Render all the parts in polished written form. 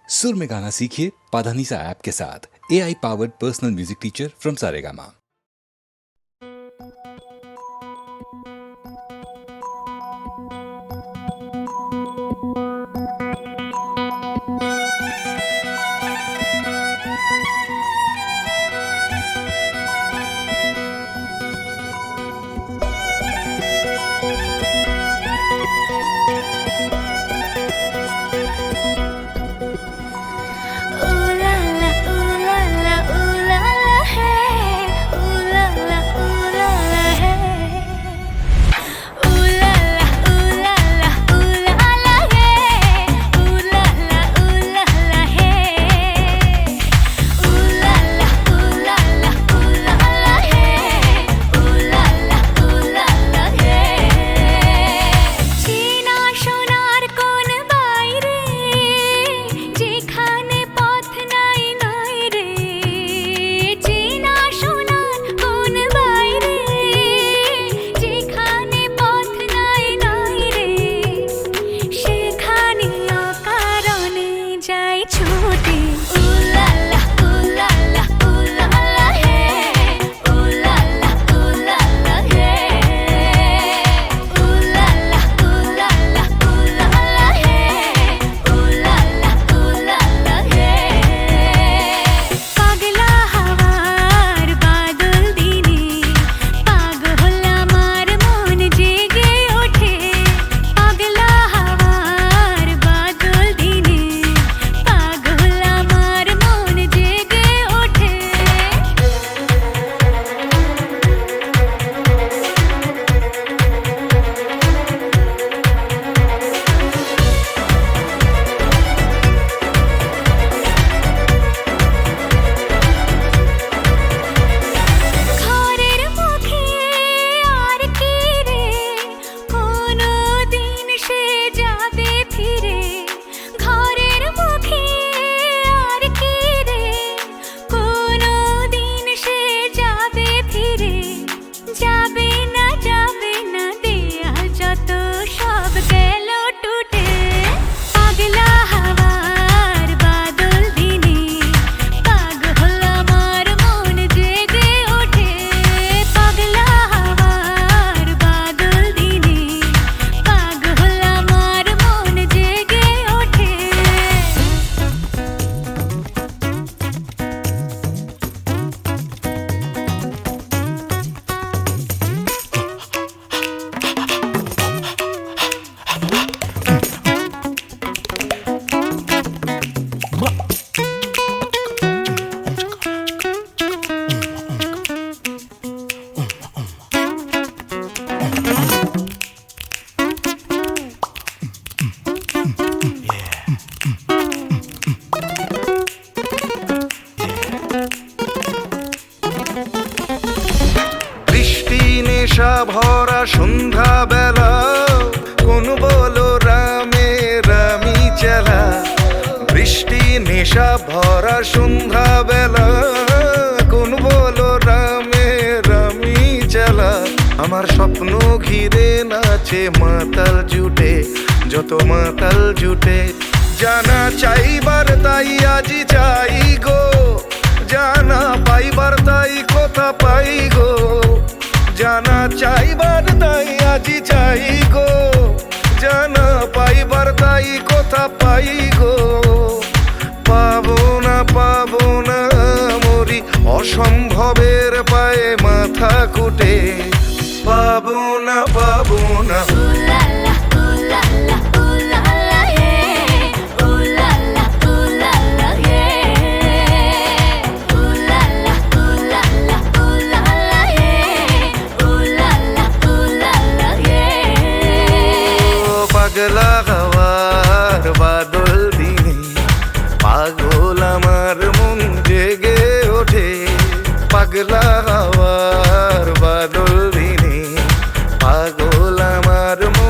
सुर में गाना सीखिए पाधानीसा ऐप के साथ। AI powered personal music teacher from Saregama. ভরা সন্ধ্যা বেলা কোন বলো রামে রামি চেলা। বৃষ্টি নেশা ভরা সন্ধ্যা বেলা কোন বলো রামে রামি চেলা। আমার স্বপ্ন ঘিরে নাচে মাতাল জুটে, যত মাতাল জুটে। জানা চাইবার তাই আজি চাই গো, জানা পাইবার তাই কথা পাই গো। জানা চাইবার তাই আজি চাই গো, জানা পাইবার তাই কথা পাই গো। পাবো না মরি অসম্ভবের পায়ে মাথা কুটে। পাবো না পাগলা হাওয়ার বাদল দিনে পাগল আমার মন জেগে ওঠে। পাগলা হাওয়ার বাদল দিনে পাগল আমার মন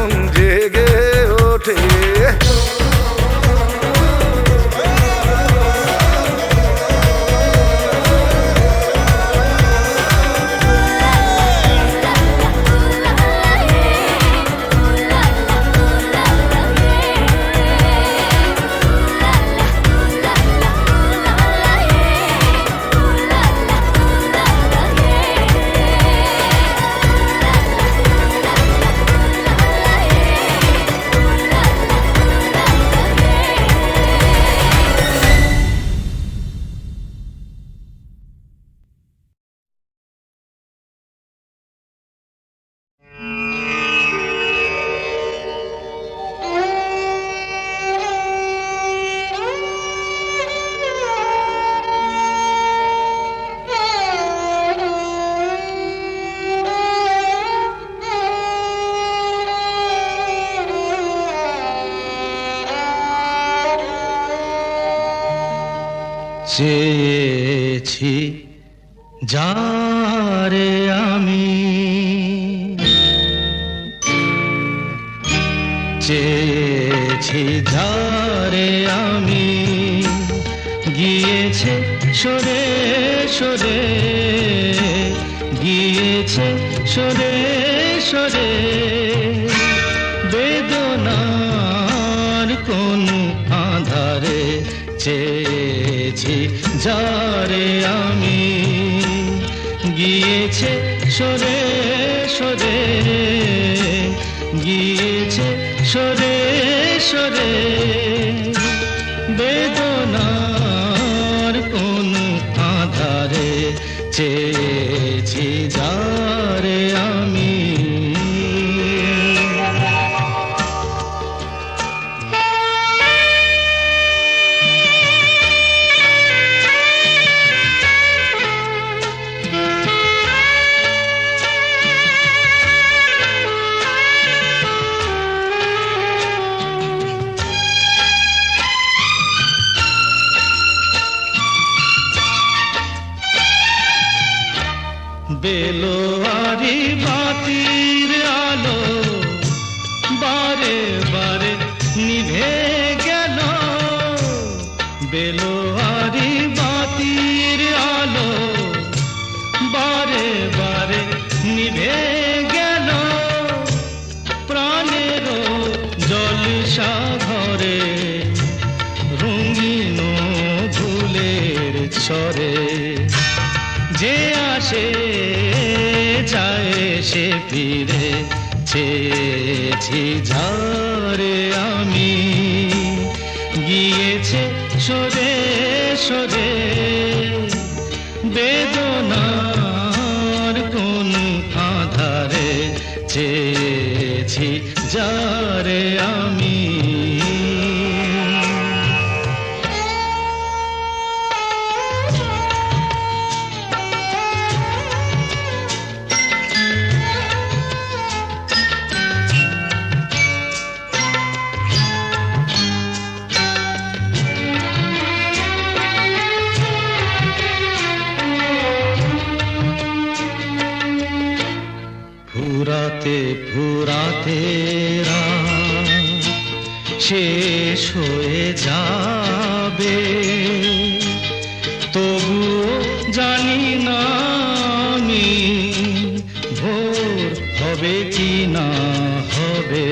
চেয়েছি যারে আমি, চেয়েছি যারে আমি, গিয়েছে সরে সরে, গিয়েছে সরে সরে, বেদনার কোন আধারে চেয়েছি যারে আমি, গিয়েছে সরে সরে, গিয়েছে সরে সরে, বেদনার কোন আধারে চেয়েছি যারে আমি। বেলোয়ারি বাতির আলো বারে বারে নিভে গেল, বেলোয়ারি বাতির আলো বারে বারে নিভে গেল, প্রাণেরও জলসা ঘরে রঙিন ফুলের ছড়ে, যে আসে যায় সে ফিরে, চেয়েছি যারে আমি, গিয়েছে সরে সরে, বেদনার কোন আধারে চেয়েছি যারে আমি। ফুরাতে ফুরাতে রাত শেষ হয়ে যাবে, তবুও জানি না আমি ভোর হবে কি না হবে।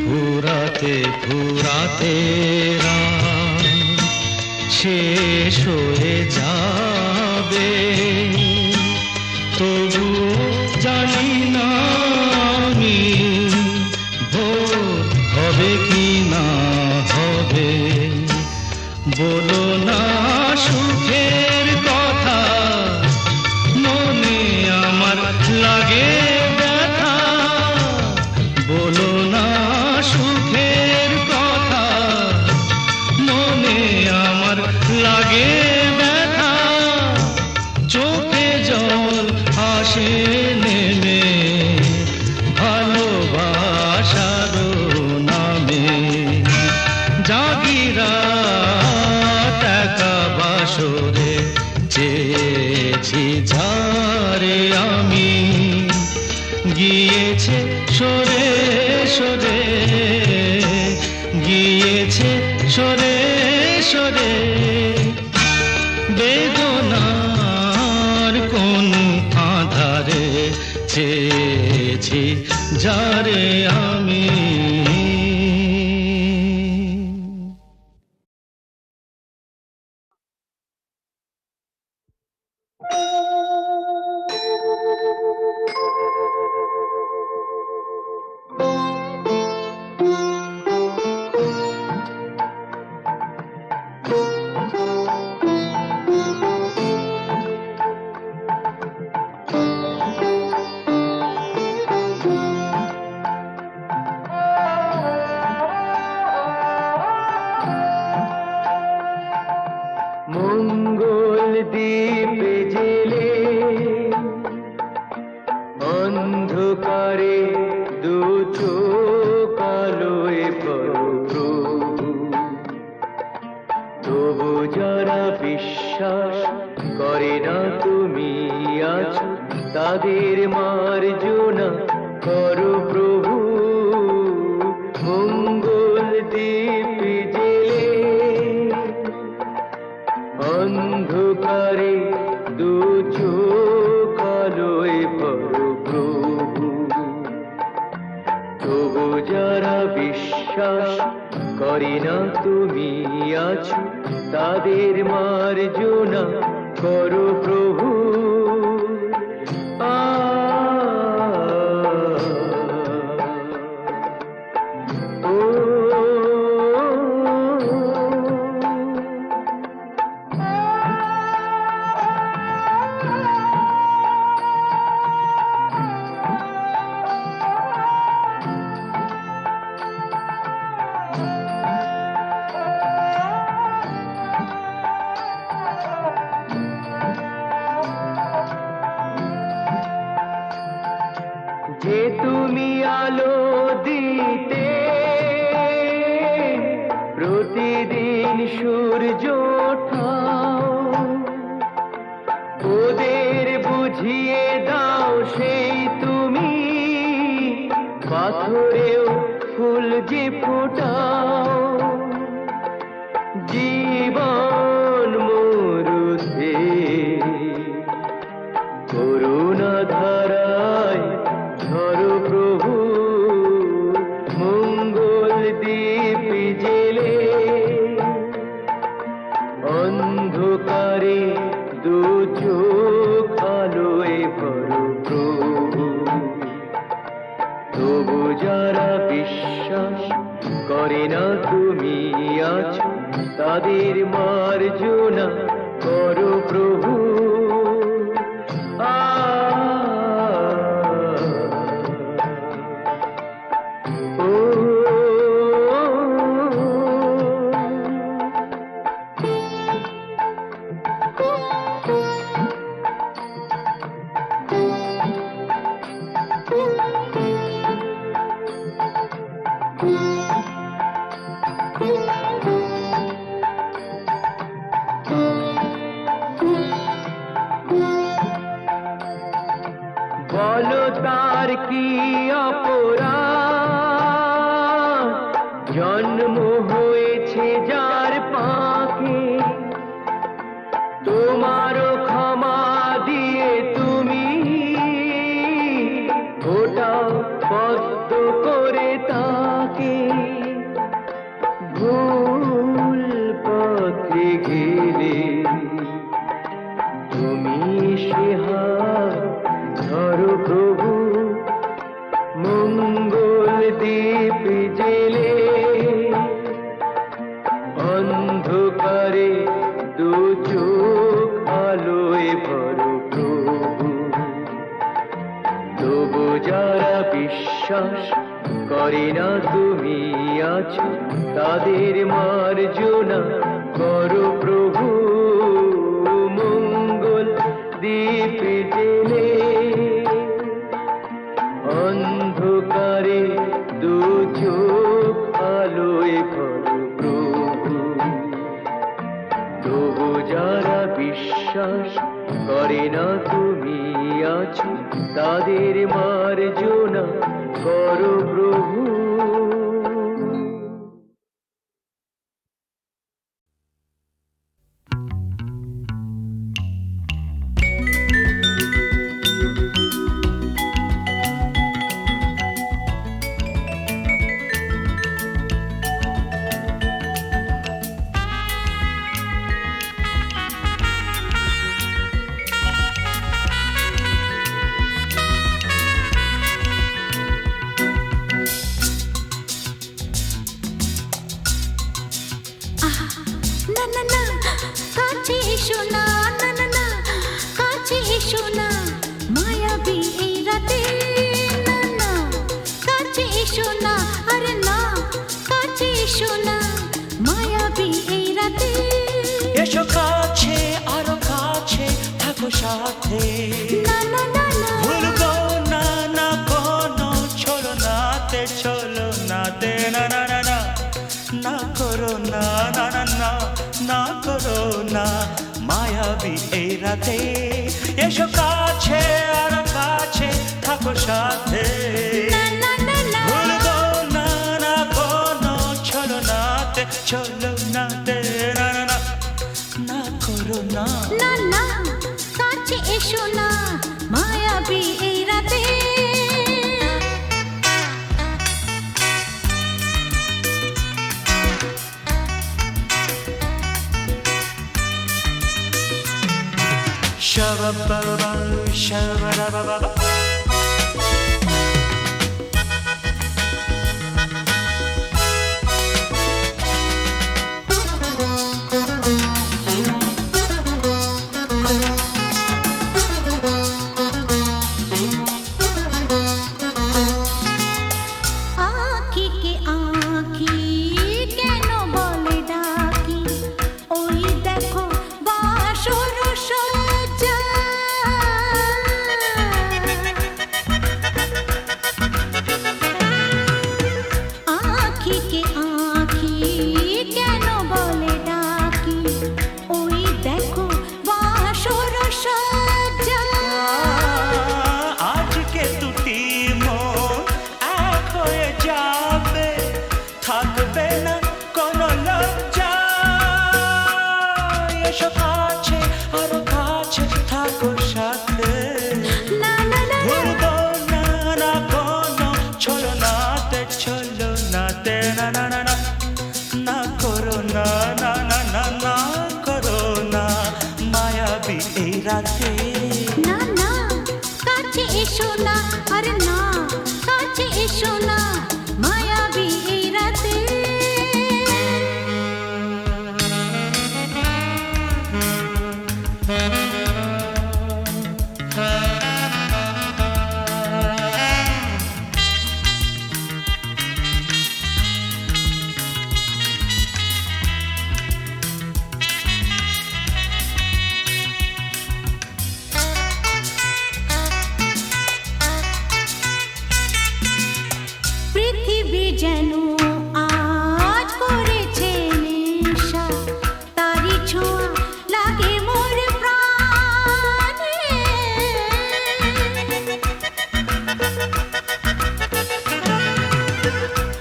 ফুরাতে ফুরাতে রাত শেষ হয়ে যাবে, তবু জানি না আমি ভোর হবে কি না হবে। বলো না সুখের কথা, মনে আমার লাগে ব্যথা, বলো না সুখের কথা, মনে আমার লাগে ব্যথা, চোখে জল আসে নেমে ভালোবাসার নামে, জাগিরা টাকা বাসরে চেয়েছি যারে আমি, গিয়েছে সরে সরে, গিয়েছে সরে সরে, বেদনার কোন আধারে চেয়েছি যারে আমি। মঙ্গল দ্বীপ জেলে অন্ধকারে দু চোখ আলো তাদের মার্জনা করো প্রভু, মঙ্গল দীপ জেলে অন্ধকারে দু চোখ আলোয় ভরো প্রভু। তবু যারা বিশ্বাস করে না তুমি আছো, তাদের মার্জনা করো প্রভু। যে তুমি আলো দিতে প্রতিদিন সূর্য ওঠাও, ওদের বুঝিয়ে দাও সেই তুমি পাথরেও ফুল যে ফোটাও। জীবন মরুতে করুণা ধারায় ধরো প্রভু, মঙ্গল দীপ জেলে অন্ধকারে দু চোখ আলোয় ভরো প্রভু। তবু যারা বিশ্বাস করে না তুমি আছো, তাদের মার্জনা করো প্রভু। বলো তার কি অপরাধ, জন্ম হয়েছে যার পাকে, তোমারও ক্ষমা দিয়ে তুমি ওটাও পদ্ম করে তাকে। ভুল পথে গেলে তুমি সে হাত ধরো প্রভু, মঙ্গল দীপ জেলে অন্ধকারে দু চোখ আলোয় ভরো প্রভু। তবু যারা বিশ্বাস করে না তুমি আছো, তাদের মার্জনা করো প্রভু, মঙ্গল দীপ জেলে অন্ধকারে দু চোখ আলোয় ভরো প্রভু। তবু যারা বিশ্বাস করে না তুমি আছো, তাদের মার্জনা করো প্রভু। না না না কাছে এসো না, না না না কাছে এসো না, মায়াবী এই রাতে, না না কাছে এসো না, আরে না কাছে এসো না, মায়াবী এই রাতে। এসো কাছে আরো কাছে থাকো সাথে, না না না না ভুলবো না না কোনো চলো নাতে, চলো নাতে, না না না না না করো না, না না না না করো না, মায়াবী এই রাতে। এসো কাছে কাছে আর কাছে থাকো সাথে না না না না ভুলবো না না কোনো ছলনাতে ছলনাতে না না না না করো না না না কাছে এসো না মায়াবী এই রাতে Shabba-ba-ba, shabba-da-ba-ba-ba. আঁখি কে আঁখি কেন বলে ডাকি ওই দেখো বাসর সজ্জা আঁখি কে আঁখি কেন বলে ডাকি ওই দেখো বাসর সজ্জা আজকে দুটি মন এক হয়ে যাবে থাকবে না কোনো লজ্জা এসো কাছে আরো কাছে থাকো সাথে না না না ভুলবো না না কোনো ছলনাতে ছলনাতে না না না না না করো না না না না না করো না মায়াবী এই রাতে না না কাছে এসো না আরে না কাছে এসো না মায়াবী এই রাতে পৃথিবী যেন আজ করেছে নেশা তারি ছোঁয়া লাগে মোর প্রাণে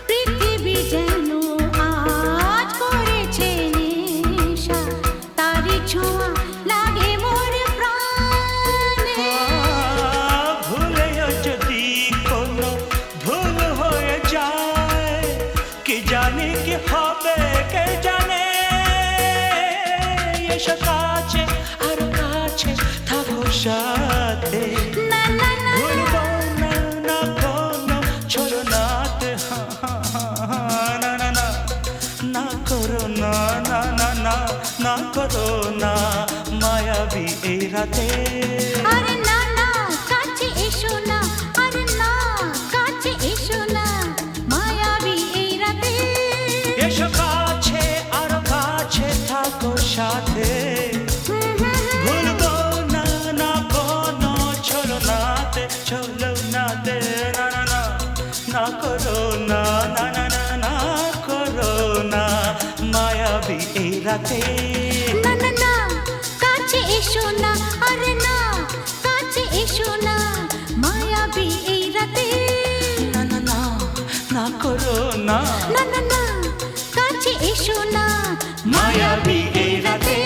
পৃথিবী যেন আজ করেছে নেশা তারি ছোঁয়া লাগে মোর প্রাণে ভুলেও যদি কোনো ভুল হয়ে যায় কি জানি কি হবে কে জানে এসো কাছে আর কাছে থাকো সাথে না না না ভুলবো না না কোনো ছলনাতে না না না না করো না না না না না করো না মায়াবী এই রাতে আরে না না কাছে এসো না আরে না কাছে এসো না মায়াবী এই রাতে এসো কাছে আর কাছে থাকো সাথে ভুলবো না না কোনো ছলনাতে ছলনাতে না না না না করো না না না না না করো না মায়াবী এই রাতে না না না কাছে এসো না আরে না কাছে এসো না মায়াবী এই রাতে না না না না করো না না না না কাছে এসো না মায়াবী এই রাতে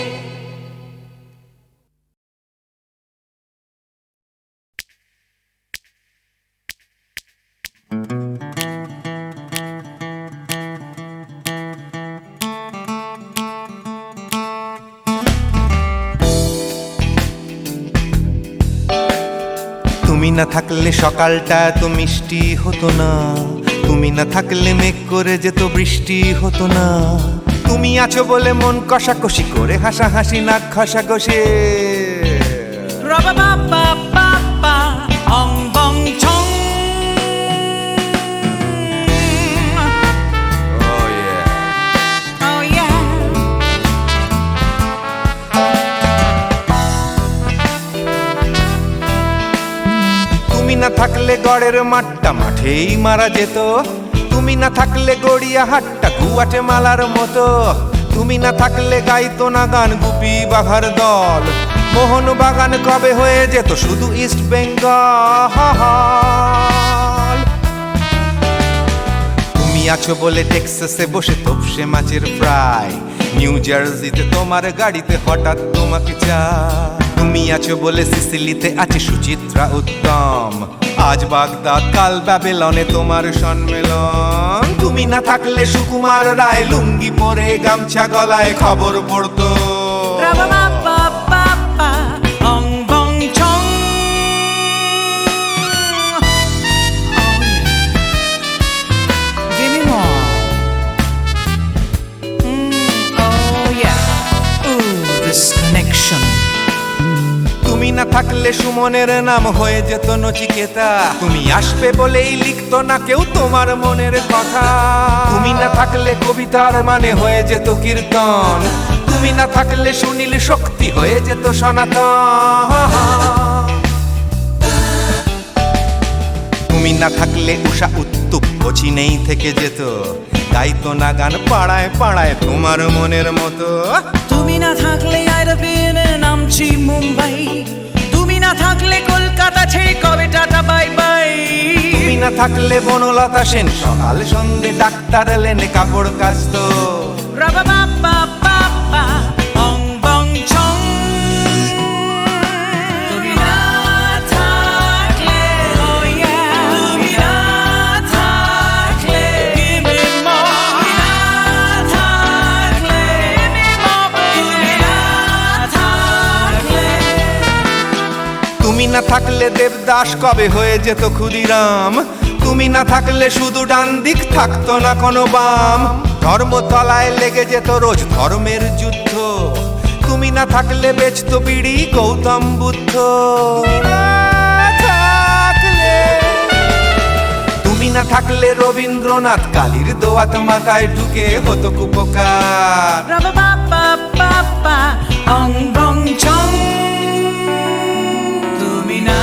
তুমি না থাকলে সকালটা তো মিষ্টি হতো না, তুমি না থাকলে মেঘ করে যেত বৃষ্টি হতো না। তুমি আছো বলে মন কষাকষি করে হাসাহাসি নাক ঘষাঘষে। তুমি না থাকলে গড়ের মাঠটা মাঠেই মারা যেত, তুমি না থাকলে গড়িয়া হাটটা গুয়াটে মালার মতো। তুমি না থাকলে গাইতো না গান গুপি বাঘার দল, মোহনবাগান কবে হয়ে যেত শুধু ইস্ট বেঙ্গল। তুমি আছো বলে টেক্সাসে বসে তোপসে মাছের ফ্রাই, নিউ জার্সিতে তোমার গাড়িতে হঠাৎ তোমাকে চাই। তুমি আছো বলে সিসিলিতে আছে সুচিত্রা উত্তম, আজ বাগদাদ কাল ব্যাবিলনে তোমার সম্মেলন। তুমি না থাকলে সুকুমার রায় লুঙ্গি পরে গামছা গলায় খবর পড়তো। তুমি না থাকলে সুমনের নাম হয়ে যেত নচিকেতা, তুমি আসবে বলেই লিখতো না কেউ তোমার মনের কথা। তুমি না থাকলে কবিতার মানে হয়ে যেত কীর্তন, তুমি না থাকলে সুনীল শক্তি হয়ে যেত সনাতন। তুমি না থাকলে উষা উত্তুপ কোচিনেই থেকে যেত, গাইতো না গান পাড়ায় পাড়ায় তোমার মনের মতো। তুমি না থাকলে আইরবিনে নামছি মুম্বাই, তুমি না থাকলে কলকাতা ছেড়ে কবে টাটা বাই বাই। তুমি না থাকলে বনলতা সেন সকাল সন্ধে ডাক্তার লেনে কাপড় কাচতো। রাবা বাবা বাবা অং বং ছং। তুমি না থাকলে oh yeah, তুমি না থাকলে give me more, তুমি না থাকলে give me more, তুমি না থাকলে। তুমি না থাকলে দেবদাস কবে হয়ে যেত ক্ষুদিরাম, তুমি না থাকলে শুধু ডান দিক থাকতো না কোনো বাম। ধর্মতলায় লেগে যেত রোজ ধর্মের যুদ্ধ, তুমি না থাকলে বেচতো বিড়ি গৌতম বুদ্ধ। তুমি না থাকলে রবীন্দ্রনাথ কালীর দোয়াত মাথায় ঢুকে হতো কুপকার। রাবা বাবা বাবা অং বং ছং। তুমি না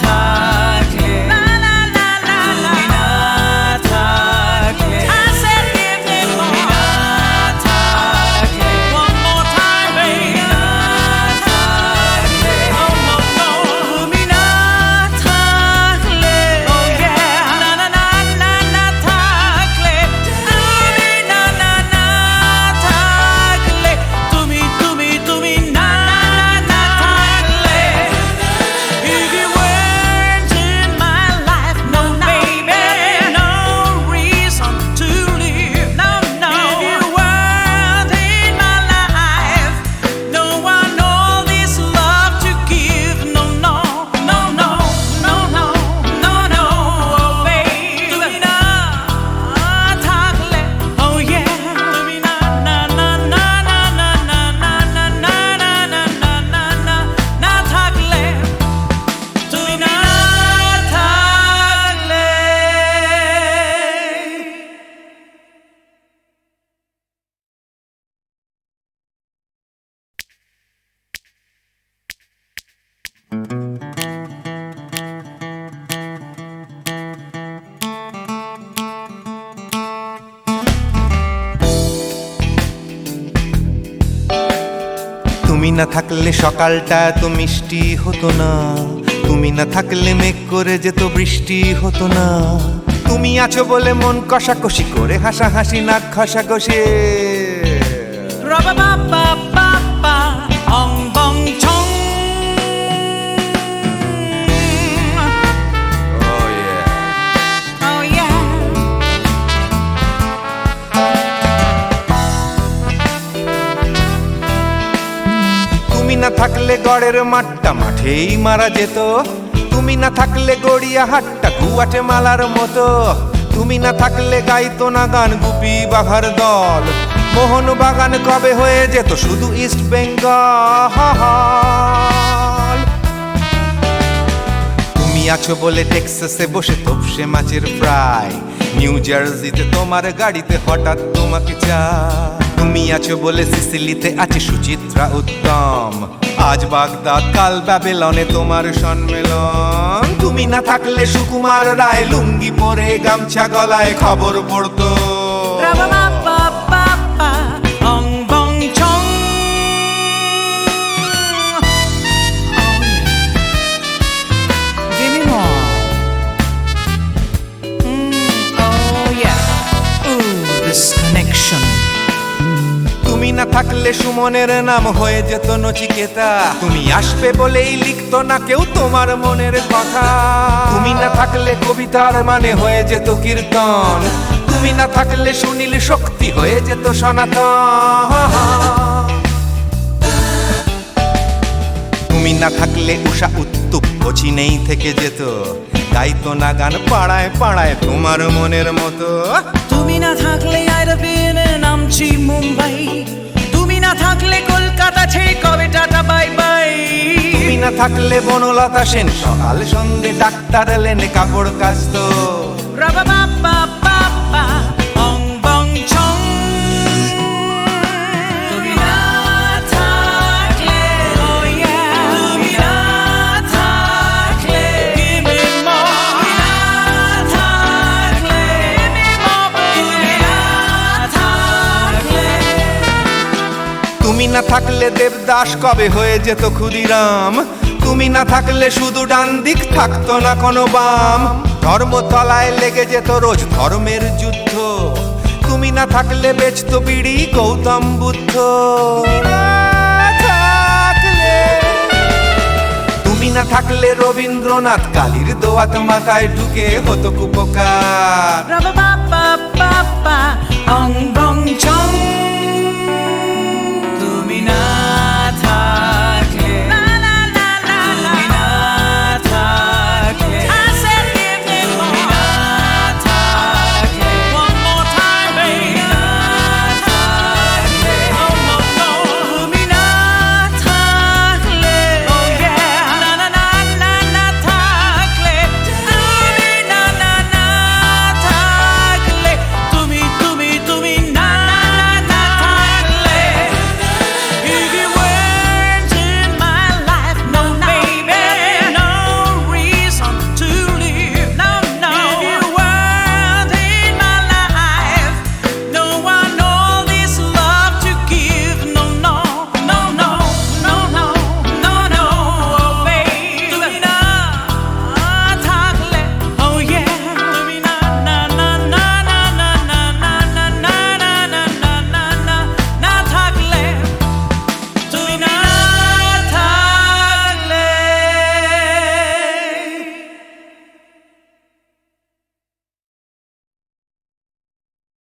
থাকলে না না না না, তুমি না থাকলে I said give me more, তুমি না থাকলে one more time baby, তুমি না থাকলে oh no no, তুমি না থাকলে oh yeah, না না না না না থাকলে, তুমি না না না থাকলে, তুমি তুমি তুমি না না থাকলে। If you weren't in my life, no baby, no reason to live, no no. If you weren't in my life, no one all this love to give, no no no no no no no no, oh baby. তুমি না থাকলে oh yeah, তুমি না না না না না না না না না না না না না না না থাকলে, তুমি না থাকলে। তুমি না থাকলে সকালটা এত মিষ্টি হতো না, তুমি না থাকলে মেঘ করে যেত বৃষ্টি হতো না। তুমি আছো বলে মন কষাকষি করে হাসাহাসি নাক ঘষাঘষি। রাবা বাবা বাবা অং বং ছং। Oh yeah. Oh yeah. তুমি না থাকলে গড়ের মাঠটা মাঠেই মারা যেত, তুমি না থাকলে গড়িয়া হাটটা গুয়াটে মালার মতো। তুমি না থাকলে গাইতো না গান গুপি বাঘার দল, মোহনবাগান কবে হয়ে যেত শুধু ইস্ট বেঙ্গল। তুমি আছো বলে টেক্সাসে বসে তোপসে মাছের ফ্রাই, নিউ জার্সিতে তোমার গাড়িতে হঠাৎ তোমাকে চাই। তুমি আছো বলে সিসিলিতে আছে সুচিত্রা উত্তম, আজ বাগদাদ কাল ব্যাবিলনে তোমার সম্মেলন। তুমি না থাকলে সুকুমার রায় লুঙ্গি পরে গামছা গলায় খবর পড়তো। রাবা বাবা বাবা অং বং ছং। না থাকলে সুমনের নাম হয়ে যেত নচিকেতা, তুমি আসবে বলেই লিখতো না কেউ তোমার মনের কথা। তুমি না থাকলে কবিতার মানে হয়ে যেত কীর্তন, তুমি না থাকলে সুনীল শক্তি হয়ে যেত সনাতন। তুমি না থাকলে উষা উত্তুপ নেই থেকে যেত, গাইতো না গান পাড়ায় পাড়ায় তোমার মনের মতো। তুমি না থাকলে আইরবিনে নামছি মুম্বাই, তুমি না থাকলে কলকাতা ছেড়ে কবে টাটা বাই বাই। তুমি না থাকলে বনলতা সেন সকাল সন্ধে ডাক্তার লেনে কাপড় কাচতো। রাবা বাবা বাবা অং বং ছং। তুমি না থাকলে oh yeah, তুমি না থাকলে give me more, তুমি না থাকলে give me more, তুমি না থাকলে। তুমি না থাকলে দেবদাস কবে হয়ে যেত ক্ষুদিরাম, তুমি না থাকলে শুধু ডান দিক থাকতো না কোনো বাম। ধর্মতলায় লেগে যেত রোজ ধর্মের যুদ্ধ, তুমি না থাকলে বেচতো বিড়ি গৌতম বুদ্ধ। তুমি না থাকলে রবীন্দ্রনাথ কালির দোয়াত মাথায় ঢুকে হতো কুপকার। রাবা